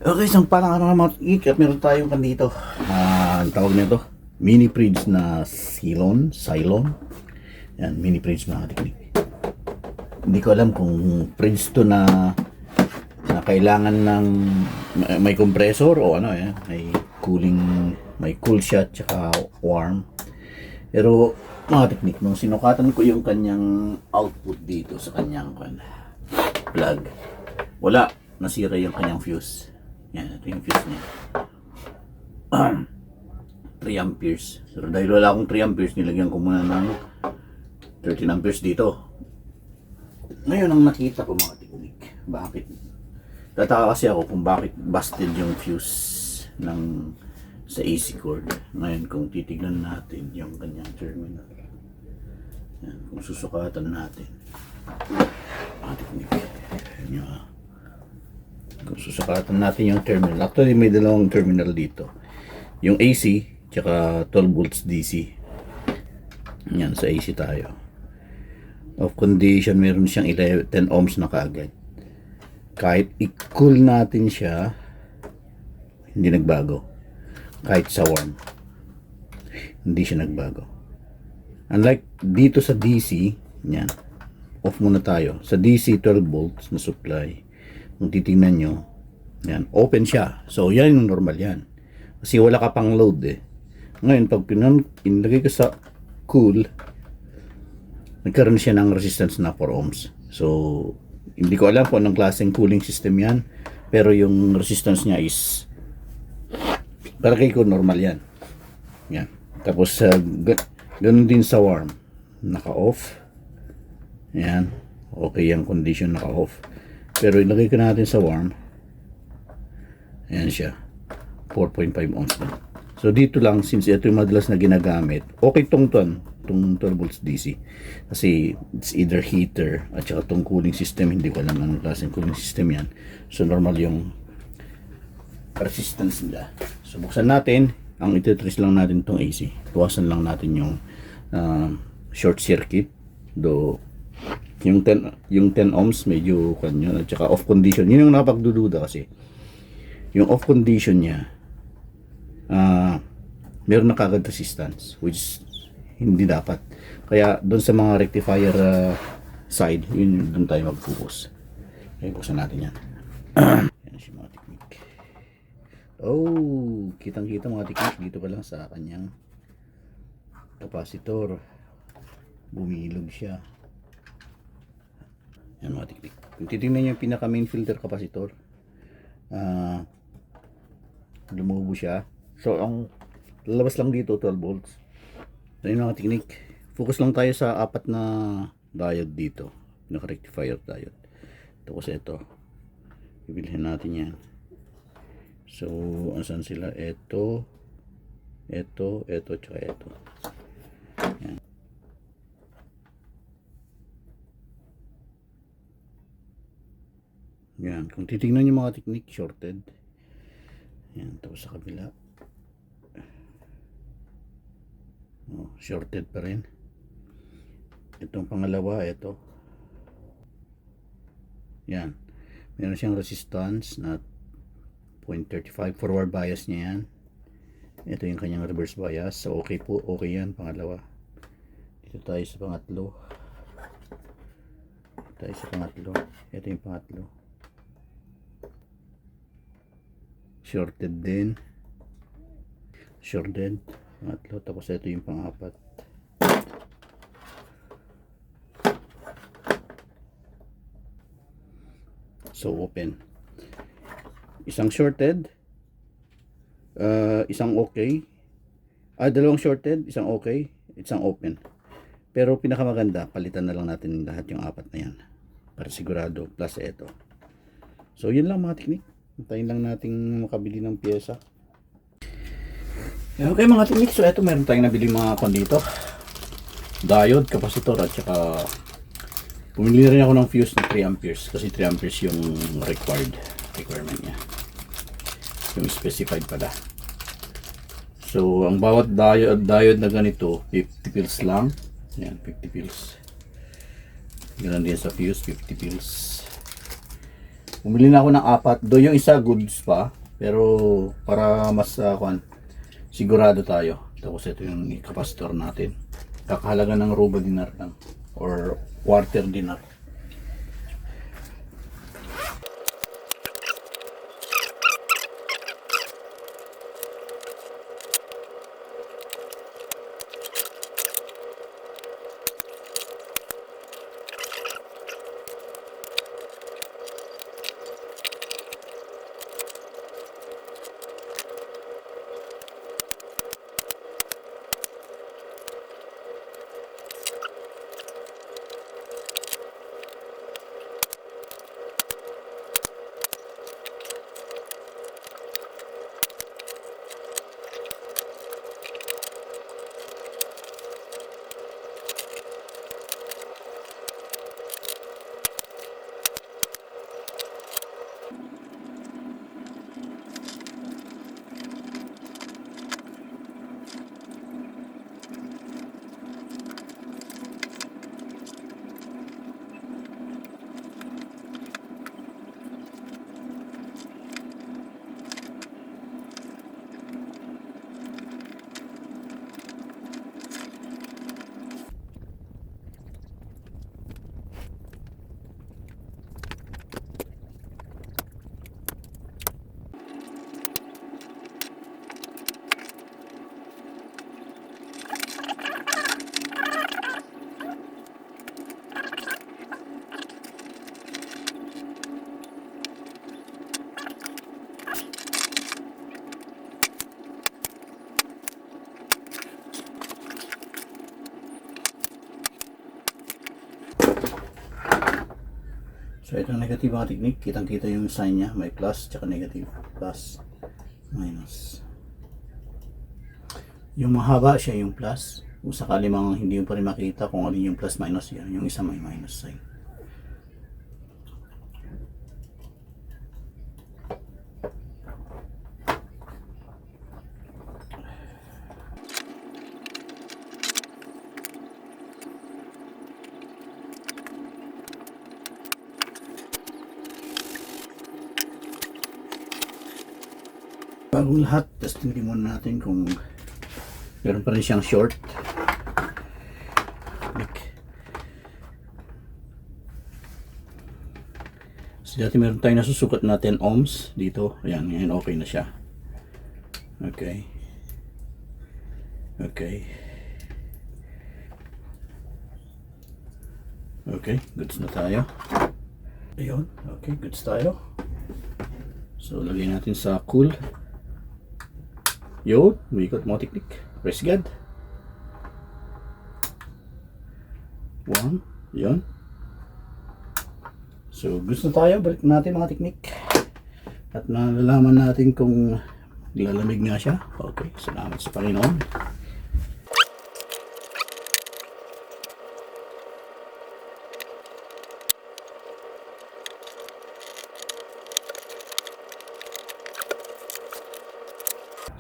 Okay, isang panang mga ik at meron tayong dito. Ang tawag nito, mini fridge na Cylon. Yan, mini fridge mga teknik. Hindi ko alam kung fridge to na kailangan ng may compressor o ano may cooling, may cool shot tsaka warm. Pero mga teknik, nung sinukatan ko yung kanyang output dito sa kanyang plug, wala, nasira yung kanyang fuse. Yan, ito yung fuse niya. 3 amperes. So dahil wala akong 3 amperes, nilagyan ko muna ng 13 amperes dito. Ngayon ang nakita ko mga teknik, bakit? Tataka kasi ako kung bakit busted yung fuse sa AC cord. Ngayon kung titignan natin yung kanyang terminal. Yan, kung susukatan natin. Mga teknik. Yan. Kung susukatan natin yung terminal. Actually may dalawang terminal dito. Yung AC tsaka 12 volts DC. Yan, sa AC tayo. Off condition, meron siyang 10 ohms na kaagad. Kahit i-cool natin siya, hindi nagbago. Kahit sa warm, hindi siya nagbago. Unlike dito sa DC, yan, off muna tayo. Sa DC 12 volts na supply, kung titingnan nyo, yan, open siya. So yan yung normal yan. Kasi wala ka pang load Ngayon, pag inilagay ka sa cool, nagkaroon siya ng resistance na 4 ohms. So, hindi ko alam kung anong klaseng cooling system yan. Pero yung resistance niya is, para kay ko normal yan. Yan. Tapos, ganun din sa warm. Naka-off. Yan. Okay yung condition naka-off. Pero ilagay ko natin sa warm. Ayan siya. 4.5 ohms na. So dito lang, since ito yung madalas na ginagamit, okay tong 12 volts DC. Kasi it's either heater at saka tong cooling system, hindi ko alam anong klaseng cooling system yan. So normal yung resistance nila. So buksan natin, ang ititrace lang natin tong AC. Tuwasan lang natin yung short circuit. Do yung 10 ohms medyo kanyo at saka off condition. Yun yung napagdududa kasi. Yung off condition niya, meron na kagad resistance, which hindi dapat. Kaya doon sa mga rectifier side, yun doon tayo mag-focus. Okay, buksan natin yan. Yan siya mga teknik. Oh, kitang kita mga teknik dito pa lang sa kanyang capacitor. Bumilog siya. Yan mga teknik. Kung titingnan nyo yung pinaka main filter capacitor, lumubo siya. So ang lalabas lang dito 12 volts. So yun mga teknik. Focus lang tayo sa apat na diode dito. Naka-rectifier diode. Tapos ito. Bibilhin natin yan. So asan sila? Ito, tsaka ito. Yan. Yan. Kung titingnan nyo mga teknik, shorted. Yan. Tapos sa kabila. Shorted pa rin. Itong pangalawa, ito. Yan. Meron siyang resistance na 0.35. Forward bias niya yan. Ito yung kanyang reverse bias. So okay po. Okay yan. Pangalawa. Dito tayo sa pangatlo. Ito yung pangatlo. Shorted din. Shorted. Pangatlo. Tapos ito yung pang-apat. So open. Isang shorted. Isang okay. Dalawang shorted. Isang okay. Isang open. Pero pinakamaganda, palitan na lang natin lahat yung apat na yan. Para sigurado. Plus ito. So yun lang mga teknik. Hintayin lang nating makabili ng pyesa. Okay mga teknik, so eto meron tayong nabili mga dito. Diode, capacitor at saka pumili rin ako ng fuse na 3 amperes kasi 3 amperes yung requirement niya. Yung specified pala. So ang bawat diode na ganito 50 pills lang. Yan, 50 pills. Ganun din sa fuse, 50 pills. Bumili na ako ng 4. Do yung isa goods pa. Pero para mas sigurado tayo. Tapos ito yung capacitor natin. Kakahalaga ng ruba dinar lang. Or quarter dinar. So itong negative mga technique, kitang-kita yung sign niya, may plus tsaka negative, plus, minus. Yung mahaba siya yung plus, kung sakali mga hindi mo pa rin makita kung alin yung plus minus, yan, yung isa may minus sign. Bagong lahat, testing din muna natin kung meron pa rin siyang short. So dati meron tayong nasusukat na 10 ohms dito. Ayan, ngayon okay na siya. Okay. Okay. Okay, goods na tayo. Ayun, okay, goods tayo. So lagay natin sa cool. Yun, umikot mo technique. Press God. 1, yun. So, gusto tayo. Balik natin mga technique. At nalalaman natin kung lalamig nga siya. Okay, salamat sa Panginoon.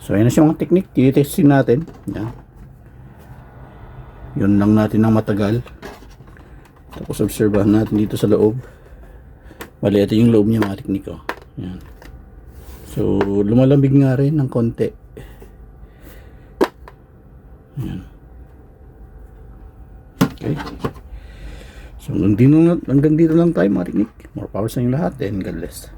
So, ayan na siya mga technique. Tinitesting natin. Yan. Yun lang natin ng matagal. Tapos, obserbahan natin dito sa loob. Bali, ito yung loob niya mga technique. Oh. Yan. So, lumalamig nga rin ng konti. Yan. Okay. So, hanggang dito lang tayo mga technique. More power sa inyo lahat and God bless.